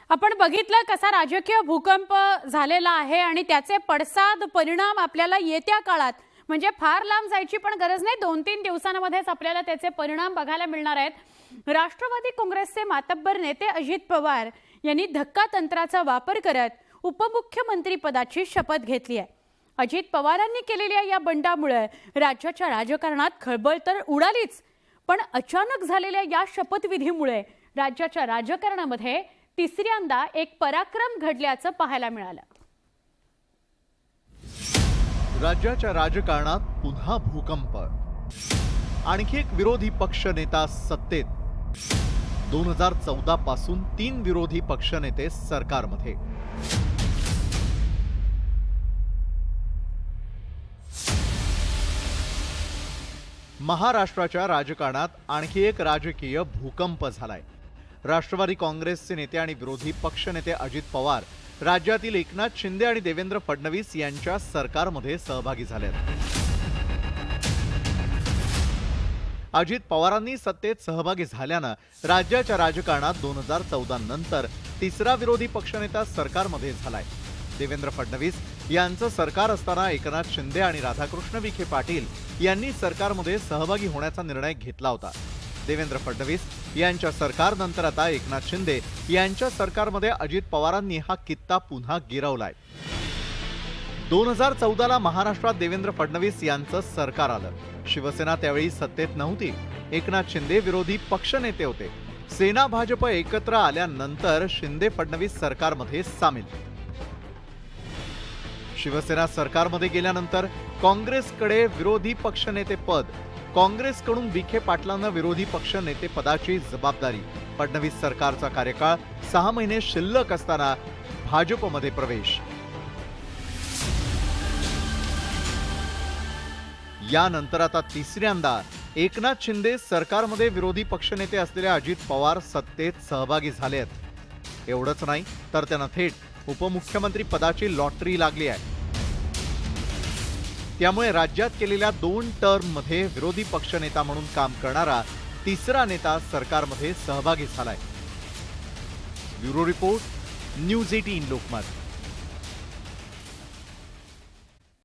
आपण बघितलं कसा राजकीय भूकंप झालेला आहे आणि त्याचे पडसाद परिणाम आपल्याला येत्या काळात म्हणजे फार लांब जायची पण गरज नाही, 2-3 दिवसांमध्येच आपल्याला त्याचे परिणाम बघायला मिळणार आहेत। राष्ट्रवादी काँग्रेसचे मातब्बर नेते अजित पवार यांनी धक्का तंत्राचा वापर करत उपमुख्यमंत्री पदाची शपथ घेतली आहे। अजित पवारांनी केलेल्या या बंडामुळे राज्याच्या राजकारणात खळबळ तर उडालीच, पण अचानक झालेल्या या शपथविधीमुळे राज्याच्या राजकारणामध्ये तिसऱ्यांदा एक पराक्रम घडल्याचं पाहायला मिळालं। राज्याच्या राजकारणात पुन्हा भूकंप, आणखी एक विरोधी पक्ष नेता सत्तेत। 2014 पासून 3 विरोधी पक्षनेते सरकारमध्ये। महाराष्ट्राच्या राजकारणात आणखी एक राजकीय भूकंप झालाय। राष्ट्रवादी काँग्रेसचे नेते आणि विरोधी पक्षनेते अजित पवार राज्यातील एकनाथ शिंदे आणि देवेंद्र फडणवीस यांच्या सरकारमध्ये सहभागी झालेत। अजित पवारांनी सत्तेत सहभागी झाल्यानं राज्याच्या राजकारणात 2014 नंतर तिसरा विरोधी पक्षनेता सरकारमध्ये झालाय। देवेंद्र फडणवीस यांचं सरकार असताना एकनाथ शिंदे आणि राधाकृष्ण विखे पाटील यांनी सरकारमध्ये सहभागी होण्याचा निर्णय घेतला होता। देवेंद्र फडणवीस यांच्या सरकारनंतर आता एकनाथ शिंदे यांच्या सरकारमध्ये अजित पवारांनी हा कित्ता पुन्हा गिरवलाय। 2014 ला महाराष्ट्रात देवेंद्र फडणवीस यांचं सरकार आलं। शिवसेना त्यावेळी सत्तेत नव्हती, एकनाथ शिंदे विरोधी पक्षनेते होते। सेना भाजप एकत्र आल्यानंतर शिंदे फडणवीस सरकारमध्ये सामील। शिवसेना सरकारमध्ये गेल्यानंतर काँग्रेसकडे विरोधी पक्षनेते पद, काँग्रेसकडून विखे पाटलांना विरोधी पक्ष नेते पदाची जबाबदारी। फडणवीस सरकारचा कार्यकाळ 6 महिने शिल्लक असताना भाजपमध्ये प्रवेश। यानंतर आता तिसऱ्यांदा एकनाथ शिंदे सरकारमध्ये विरोधी पक्षनेते असलेले अजित पवार सत्तेत सहभागी झालेत। एवढंच नाही तर त्यांना थेट उपमुख्यमंत्री पदाची लॉटरी लागली आहे। त्यामुळे राज्यात केलेल्या 2 टर्ममध्ये विरोधी पक्षनेता म्हणून काम करणारा तिसरा नेता सरकारमध्ये सहभागी झालाय। Bureau report, news 18 Lokmat.